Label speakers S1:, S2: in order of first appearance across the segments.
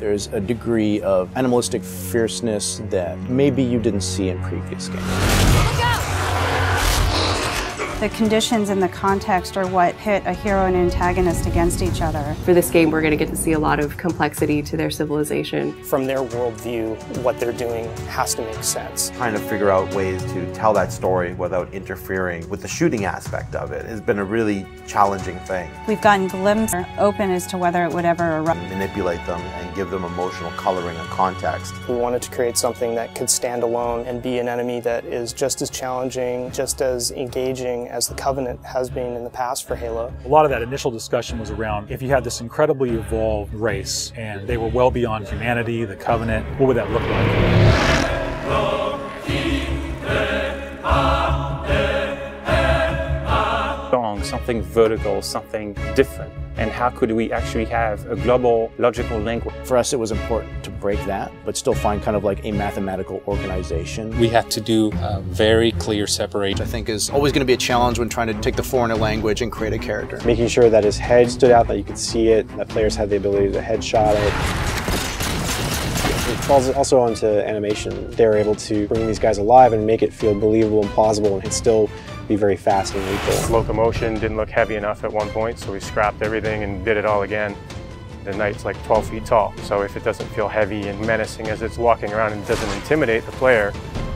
S1: There's a degree of animalistic fierceness that maybe you didn't see in previous games.
S2: The conditions and the context are what pit a hero and antagonist against each other.
S3: For this game, we're going to get to see a lot of complexity to their civilization.
S4: From their worldview, what they're doing has to make sense.
S5: Trying to figure out ways to tell that story without interfering with the shooting aspect of it has been a really challenging thing.
S2: We've gotten glimpses open as to whether it would ever erupt.
S5: Manipulate them and give them emotional coloring and context.
S4: We wanted to create something that could stand alone and be an enemy that is just as challenging, just as engaging as the Covenant has been in the past for Halo.
S6: A lot of that initial discussion was around if you had this incredibly evolved race and they were well beyond humanity, the Covenant, what would that look like?
S7: Something vertical, something different. And how could we actually have a global logical link?
S1: For us, it was important to break that, but still find kind of like a mathematical organization.
S8: We had to do a very clear separation.
S1: I think is always going to be a challenge when trying to take the Foreigner language and create a character.
S9: Making sure that his head stood out, that you could see it, that players had the ability to headshot it. It falls also onto animation. They're able to bring these guys alive and make it feel believable and plausible and still be very fast and lethal.
S10: Locomotion didn't look heavy enough at one point, so we scrapped everything and did it all again. The knight's like 12 feet tall, so if it doesn't feel heavy and menacing as it's walking around and doesn't intimidate the player,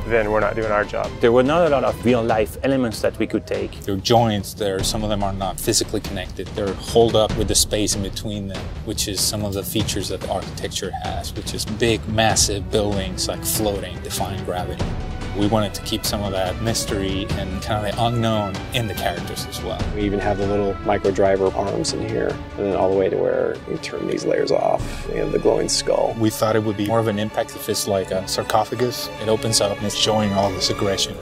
S10: then we're not doing our job.
S7: There were not a lot of real-life elements that we could take.
S8: There are joints there, some of them are not physically connected. They're holed up with the space in between them, which is some of the features that the architecture has, which is big, massive buildings like floating, defying gravity. We wanted to keep some of that mystery and kind of the unknown in the characters as well.
S9: We even have the little micro driver arms in here, and then all the way to where we turn these layers off. We have the glowing skull.
S8: We thought it would be more of an impact if it's like a sarcophagus. It opens up and it's showing all this aggression.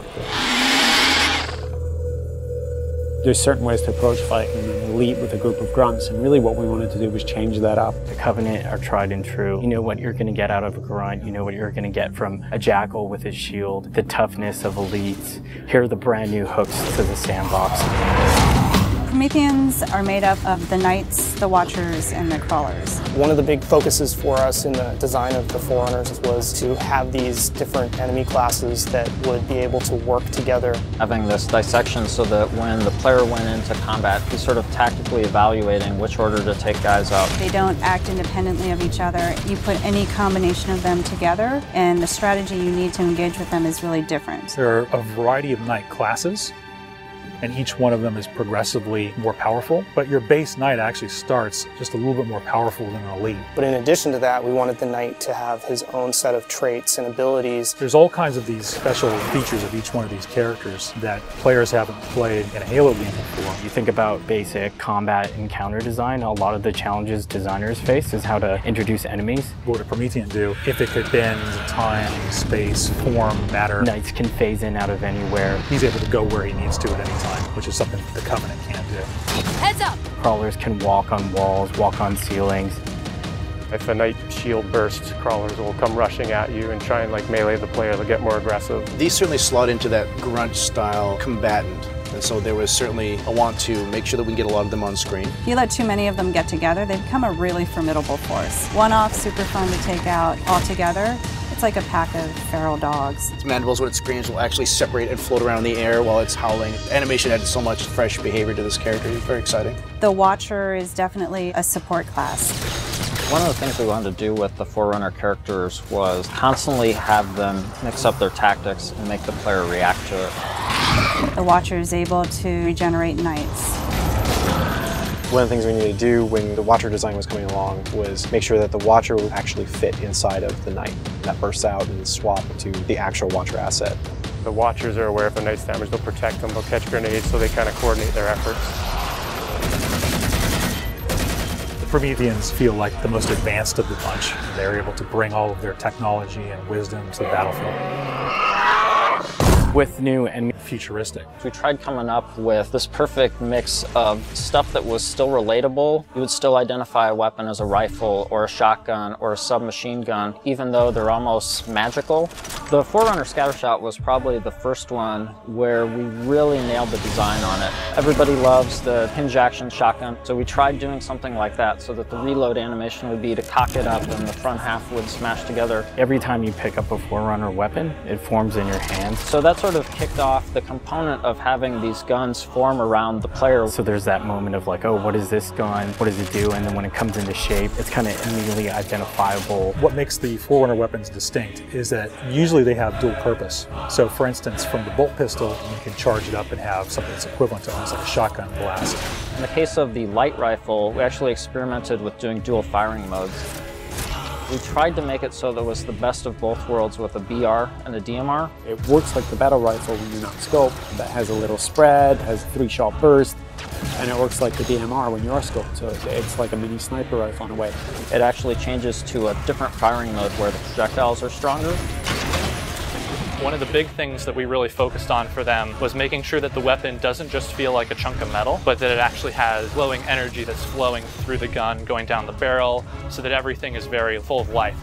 S11: There's certain ways to approach fighting and lead with a group of grunts, and really what we wanted to do was change that up.
S12: The Covenant are tried and true. You know what you're going to get out of a grunt, you know what you're going to get from a jackal with his shield, the toughness of elites. Here are the brand new hooks to the sandbox.
S2: Prometheans are made up of the Knights, the Watchers, and the Crawlers.
S4: One of the big focuses for us in the design of the Forerunners was to have these different enemy classes that would be able to work together.
S13: Having this dissection so that when the player went into combat, he's sort of tactically evaluating which order to take guys out.
S2: They don't act independently of each other. You put any combination of them together, and the strategy you need to engage with them is really different.
S6: There are a variety of knight classes, and each one of them is progressively more powerful, but your base knight actually starts just a little bit more powerful than an elite.
S4: But in addition to that, we wanted the knight to have his own set of traits and abilities.
S6: There's all kinds of these special features of each one of these characters that players haven't played in a Halo game before.
S12: You think about basic combat and counter design, a lot of the challenges designers face is how to introduce enemies.
S6: What would a Promethean do if it could bend time, space, form, matter?
S12: Knights can phase in out of anywhere.
S6: He's able to go where he needs to at any time, which is something the Covenant can't do.
S14: Heads up!
S12: Crawlers can walk on walls, walk on ceilings.
S10: If a knight shield bursts, crawlers will come rushing at you and try and like melee the player. They'll get more aggressive.
S1: These certainly slot into that grunt style combatant. And so there was certainly a want to make sure that we can get a lot of them on screen.
S2: If you let too many of them get together, they become a really formidable force. One-off, super fun to take out. All together, it's like a pack of feral dogs.
S1: Its mandibles, when it screams, will actually separate and float around in the air while it's howling. The animation added so much fresh behavior to this character. It's very exciting.
S2: The Watcher is definitely a support class.
S13: One of the things we wanted to do with the Forerunner characters was constantly have them mix up their tactics and make the player react to it.
S2: The Watcher is able to regenerate knights.
S9: One of the things we needed to do when the Watcher design was coming along was make sure that the Watcher would actually fit inside of the Knight. That bursts out and swap to the actual Watcher asset.
S10: The Watchers are aware if a knight's damaged, they'll protect them, they'll catch grenades, so they kind of coordinate their efforts.
S6: The Prometheans feel like the most advanced of the bunch. They're able to bring all of their technology and wisdom to the battlefield.
S12: With new and
S6: futuristic.
S13: We tried coming up with this perfect mix of stuff that was still relatable. You would still identify a weapon as a rifle or a shotgun or a submachine gun, even though they're almost magical. The Forerunner Scattershot was probably the first one where we really nailed the design on it. Everybody loves the hinge action shotgun, so we tried doing something like that so that the reload animation would be to cock it up and the front half would smash together.
S12: Every time you pick up a Forerunner weapon, it forms in your hand.
S13: So that sort of kicked off the component of having these guns form around the player.
S12: So there's that moment of like, oh, what is this gun? What does it do? And then when it comes into shape, it's kind of immediately identifiable.
S6: What makes the Forerunner weapons distinct is that usually they have dual purpose. So for instance, from the bolt pistol, you can charge it up and have something that's equivalent to almost like a shotgun blast.
S13: In the case of the light rifle, we actually experimented with doing dual firing modes. We tried to make it so that it was the best of both worlds with a BR and a DMR.
S11: It works like the battle rifle when you're not scoped. That has a little spread, has 3-shot burst, and it works like the DMR when you are scoped. So it's like a mini sniper rifle in a way.
S13: It actually changes to a different firing mode where the projectiles are stronger.
S14: One of the big things that we really focused on for them was making sure that the weapon doesn't just feel like a chunk of metal, but that it actually has glowing energy that's flowing through the gun, going down the barrel, so that everything is very full of life.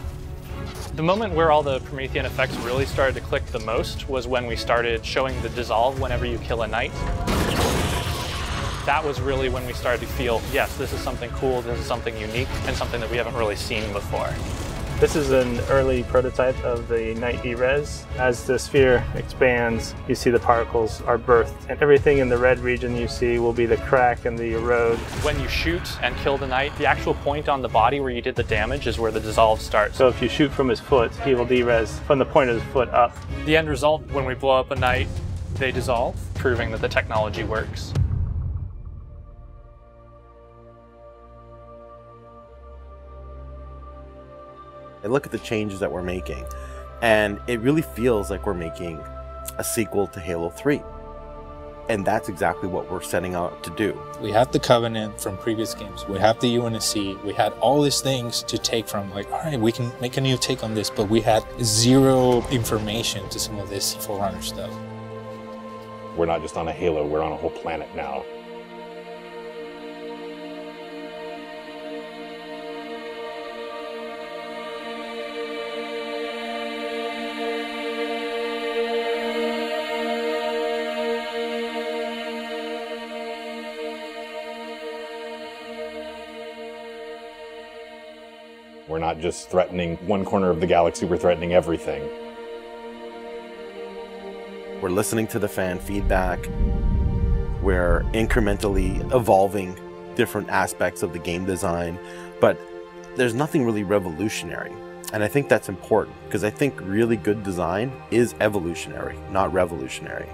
S14: The moment where all the Promethean effects really started to click the most was when we started showing the dissolve whenever you kill a knight. That was really when we started to feel, yes, this is something cool, this is something unique, and something that we haven't really seen before.
S15: This is an early prototype of the Knight E-Res. As the sphere expands, you see the particles are birthed, and everything in the red region you see will be the crack and the erode.
S14: When you shoot and kill the knight, the actual point on the body where you did the damage is where the dissolve starts.
S15: So if you shoot from his foot, he will de-res from the point of his foot up.
S14: The end result, when we blow up a knight, they dissolve, proving that the technology works.
S5: I look at the changes that we're making, and it really feels like we're making a sequel to Halo 3. And that's exactly what we're setting out to do.
S8: We have the Covenant from previous games. We have the UNSC. We had all these things to take from, like, all right, we can make a new take on this, but we had zero information to some of this Forerunner stuff.
S16: We're not just on a Halo, we're on a whole planet now. We're not just threatening one corner of the galaxy, we're threatening everything.
S5: We're listening to the fan feedback. We're incrementally evolving different aspects of the game design, but there's nothing really revolutionary. And I think that's important, because I think really good design is evolutionary, not revolutionary.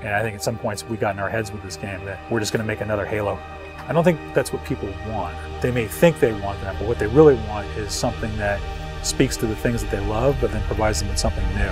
S6: And I think at some points we got in our heads with this game that we're just going to make another Halo. I don't think that's what people want. They may think they want that, but what they really want is something that speaks to the things that they love, but then provides them with something new.